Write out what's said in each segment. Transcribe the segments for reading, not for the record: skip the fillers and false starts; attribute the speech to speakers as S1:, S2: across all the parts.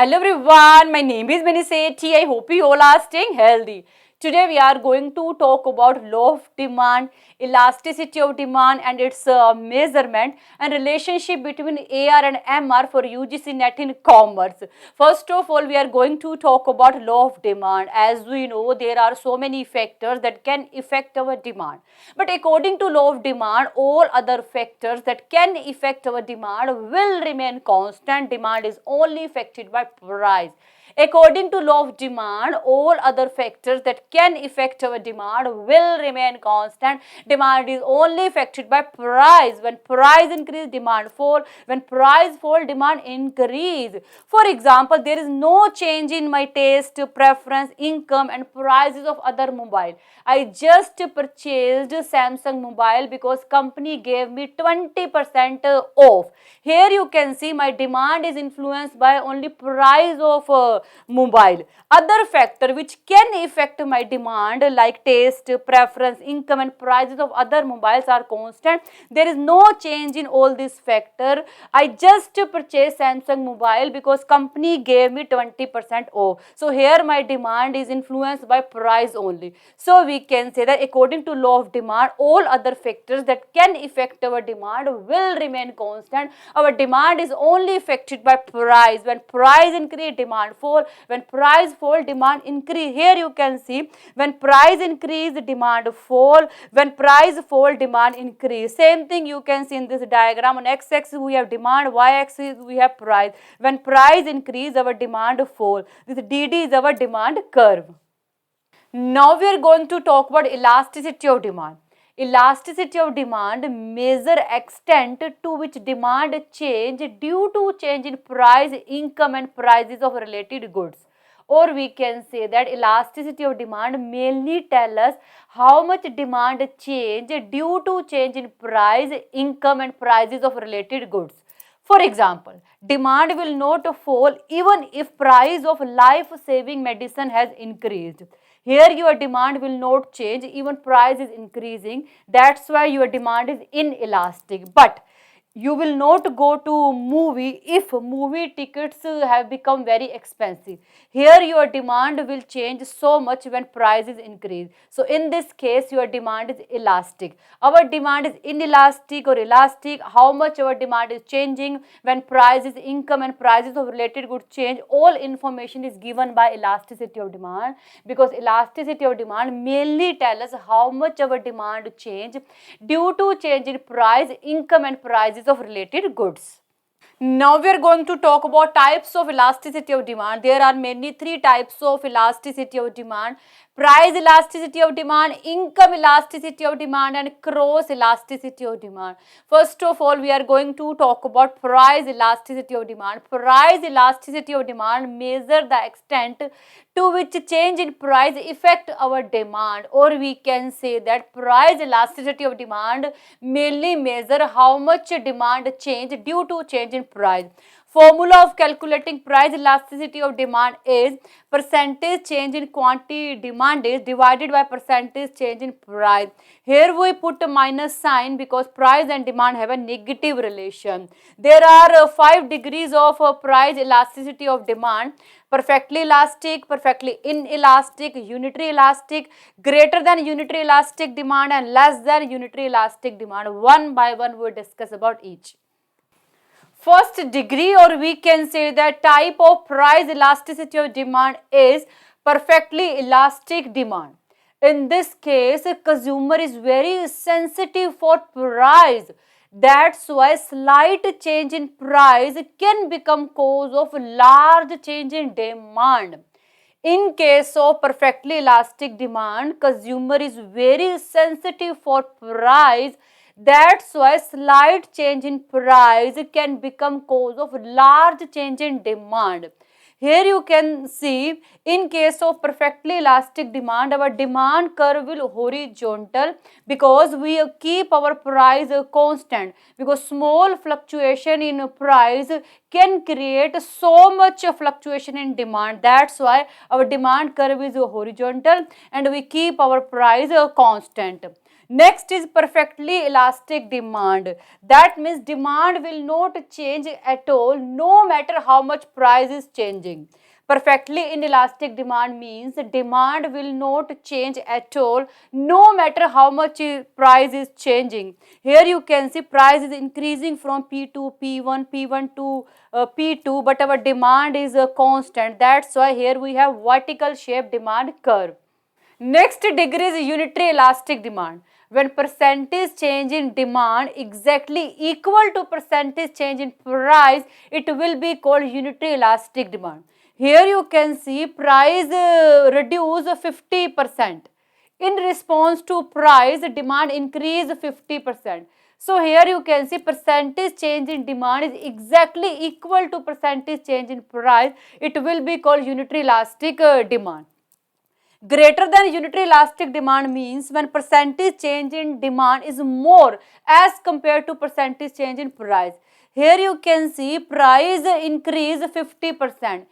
S1: Hello everyone, my name is Minisethi. I hope you all are staying healthy. Today we are going to talk about law of demand, elasticity of demand and its measurement and relationship between AR and MR for UGC NET in commerce. First of all, we are going to talk about law of demand. As we know, there are so many factors that can affect our demand. But according to law of demand, all other factors that can affect our demand will remain constant. Demand is only affected by price. According to law of demand, all other factors that can affect our demand will remain constant. Demand is only affected by price. When price increase, demand fall. When price fall, demand increase. For example, there is no change in my taste, preference, income and prices of other mobile. I just purchased Samsung mobile because company gave me 20% off. Here you can see my demand is influenced by only price of mobile. Other factor which can affect my demand like taste, preference, income and prices of other mobiles are constant. There is no change in all these factor. I just purchased Samsung mobile because company gave me 20% off. So here my demand is influenced by price only. So we can say that according to law of demand, all other factors that can affect our demand will remain constant. Our demand is only affected by price. When price increase, demand fall. When price fall, demand increase. Here you can see when price increase, demand fall. When price fall, demand increase. Same thing you can see in this diagram. On x-axis we have demand, y-axis we have price. When price increase, our demand fall. This DD is our demand curve. Now we are going to talk about elasticity of demand. Elasticity of demand measure extent to which demand change due to change in price, income and prices of related goods. Or we can say that elasticity of demand mainly tell us how much demand change due to change in price, income and prices of related goods. For example, demand will not fall even if price of life-saving medicine has increased. Here your demand will not change, even price is increasing. That's why your demand is inelastic. But you will not go to movie if movie tickets have become very expensive. Here your demand will change so much when prices increase. So in this case your demand is elastic. Our demand is inelastic or elastic. How much our demand is changing when prices, income and prices of related goods change, all information is given by elasticity of demand, because elasticity of demand mainly tell us how much our demand change due to change in price, income and prices of related goods. Now we are going to talk about types of elasticity of demand. There are mainly three types of elasticity of demand: price elasticity of demand, income elasticity of demand and cross elasticity of demand. First of all, we are going to talk about price elasticity of demand. Price elasticity of demand measure the extent to which change in price affect our demand, or we can say that price elasticity of demand mainly measure how much demand change due to change in price. Formula of calculating price elasticity of demand is percentage change in quantity demanded divided by percentage change in price. Here we put a minus sign because price and demand have a negative relation. There are 5 degrees of price elasticity of demand: perfectly elastic, perfectly inelastic, unitary elastic, greater than unitary elastic demand and less than unitary elastic demand. One by one we will discuss about each. First degree, or we can say that type of price elasticity of demand, is perfectly elastic demand. In this case, a consumer is very sensitive for price. That's why slight change in price can become cause of large change in demand. In case of perfectly elastic demand, consumer is very sensitive for price. That's why slight change in price can become cause of large change in demand. Here you can see, in case of perfectly elastic demand, our demand curve will horizontal because we keep our price constant, because small fluctuation in price can create so much fluctuation in demand. That's why our demand curve is horizontal and we keep our price constant. Next is perfectly elastic demand. That means demand will not change at all no matter how much price is changing. Perfectly inelastic demand means demand will not change at all no matter how much price is changing. Here you can see price is increasing from P2, P1, P1 to P2, but our demand is constant. That's why here we have vertical shape demand curve. Next degree is unitary elastic demand. When percentage change in demand exactly equal to percentage change in price, it will be called unitary elastic demand. Here you can see price reduce 50%. In response to price, demand increase 50%. So here you can see percentage change in demand is exactly equal to percentage change in price. It will be called unitary elastic demand. Greater than unitary elastic demand means when percentage change in demand is more as compared to percentage change in price. Here you can see price increase 50%.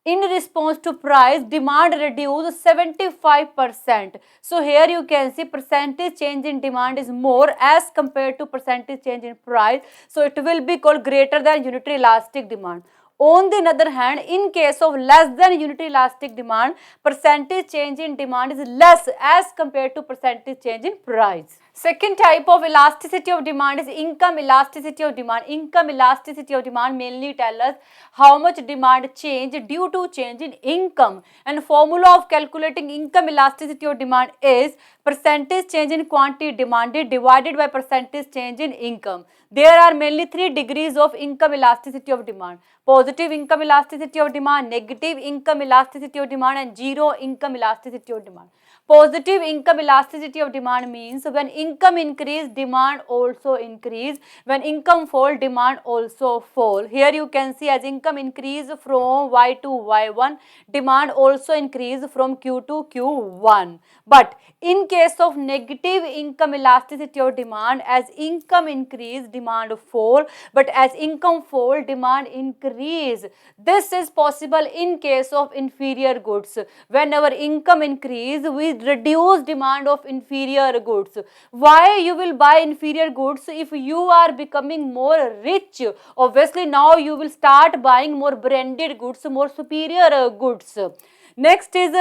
S1: In response to price, demand reduce 75%. So here you can see percentage change in demand is more as compared to percentage change in price. So it will be called greater than unitary elastic demand. On the other hand, in case of less than unitary elastic demand, percentage change in demand is less as compared to percentage change in price. Second type of elasticity of demand is income elasticity of demand. Income elasticity of demand mainly tell us how much demand change due to change in income. And formula of calculating income elasticity of demand is percentage change in quantity demanded divided by percentage change in income. There are mainly 3 degrees of income elasticity of demand: positive income elasticity of demand, negative income elasticity of demand, and zero income elasticity of demand. Positive income elasticity of demand means when income increase, demand also increase. When income fall, demand also fall. Here you can see as income increase from Y to Y1, demand also increase from Q to Q1. But in case of negative income elasticity of demand, as income increase, demand fall, but as income fall, demand increase. This is possible in case of inferior goods. When our income increase, we reduce demand of inferior goods. Why you will buy inferior goods? If you are becoming more rich, obviously now you will start buying more branded goods, more superior goods. Next is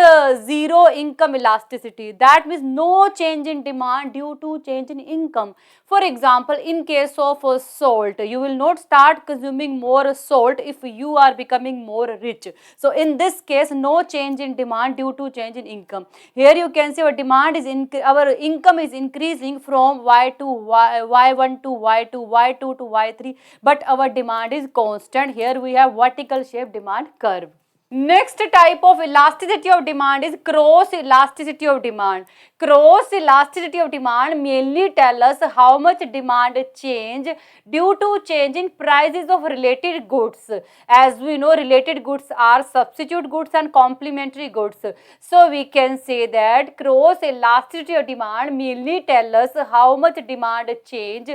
S1: zero income elasticity. That means no change in demand due to change in income. For example, in case of salt, you will not start consuming more salt if you are becoming more rich. So in this case, no change in demand due to change in income. Here you can see our demand is our income is increasing from Y to Y1 to Y2, Y2 to Y3, but our demand is constant. Here we have vertical shape demand curve. Next type of elasticity of demand is cross elasticity of demand. Cross elasticity of demand mainly tell us how much demand change due to change in prices of related goods. As we know, related goods are substitute goods and complementary goods. So we can say that cross elasticity of demand mainly tell us how much demand change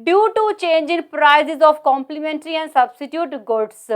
S1: due to change in prices of complementary and substitute goods.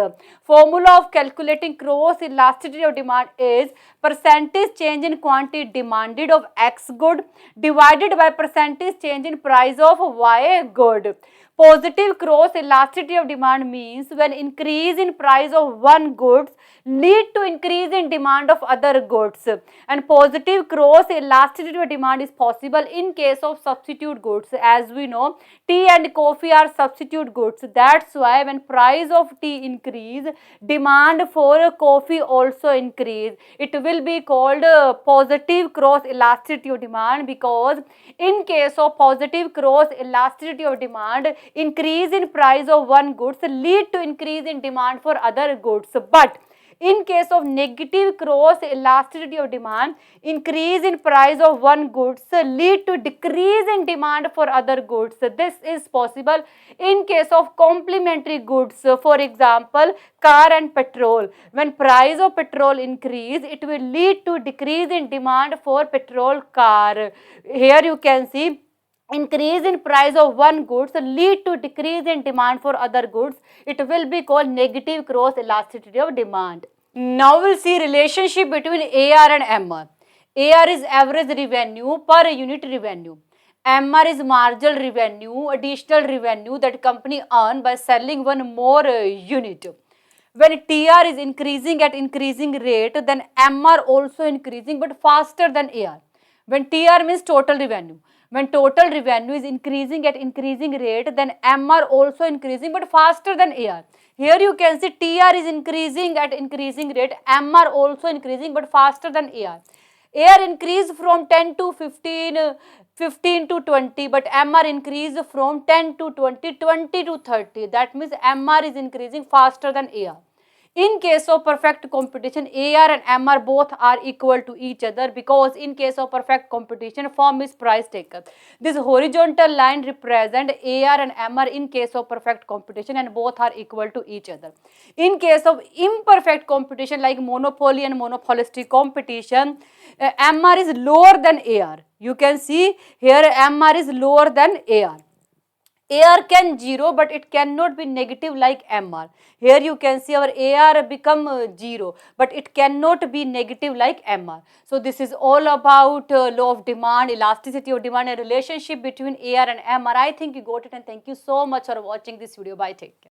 S1: Formula of calculating cross elasticity of demand is percentage change in quantity demanded of X good divided by percentage change in price of Y good. Positive cross elasticity of demand means when increase in price of one goods lead to increase in demand of other goods, and positive cross elasticity of demand is possible in case of substitute goods. As we know, tea and coffee are substitute goods. That's why when price of tea increase, demand for coffee also increase. It will be called positive cross elasticity of demand, because in case of positive cross elasticity of demand, increase in price of one goods lead to increase in demand for other goods. But in case of negative cross elasticity of demand, increase in price of one goods lead to decrease in demand for other goods. This is possible in case of complementary goods. For example, car and petrol. When price of petrol increase, it will lead to decrease in demand for petrol car. Here you can see increase in price of one goods lead to decrease in demand for other goods. It will be called negative cross elasticity of demand. Now we'll see relationship between AR and MR. AR is average revenue per unit revenue. MR is marginal revenue, additional revenue that company earn by selling one more unit. When TR is increasing at increasing rate, then MR also increasing but faster than AR. When TR means total revenue. When total revenue is increasing at increasing rate, then MR also increasing but faster than AR. Here you can see TR is increasing at increasing rate, MR also increasing but faster than AR. AR increased from 10 to 15, 15 to 20, but MR increased from 10 to 20, 20 to 30. That means MR is increasing faster than AR. In case of perfect competition, AR and MR both are equal to each other, because in case of perfect competition, firm is price taker. This horizontal line represent AR and MR in case of perfect competition, and both are equal to each other. In case of imperfect competition like monopoly and monopolistic competition, MR is lower than AR. You can see here MR is lower than AR. AR can 0, but it cannot be negative like MR. Here you can see our AR become 0, but it cannot be negative like MR. So this is all about law of demand, elasticity of demand, and relationship between AR and MR. I think you got it, and thank you so much for watching this video. Bye, take care.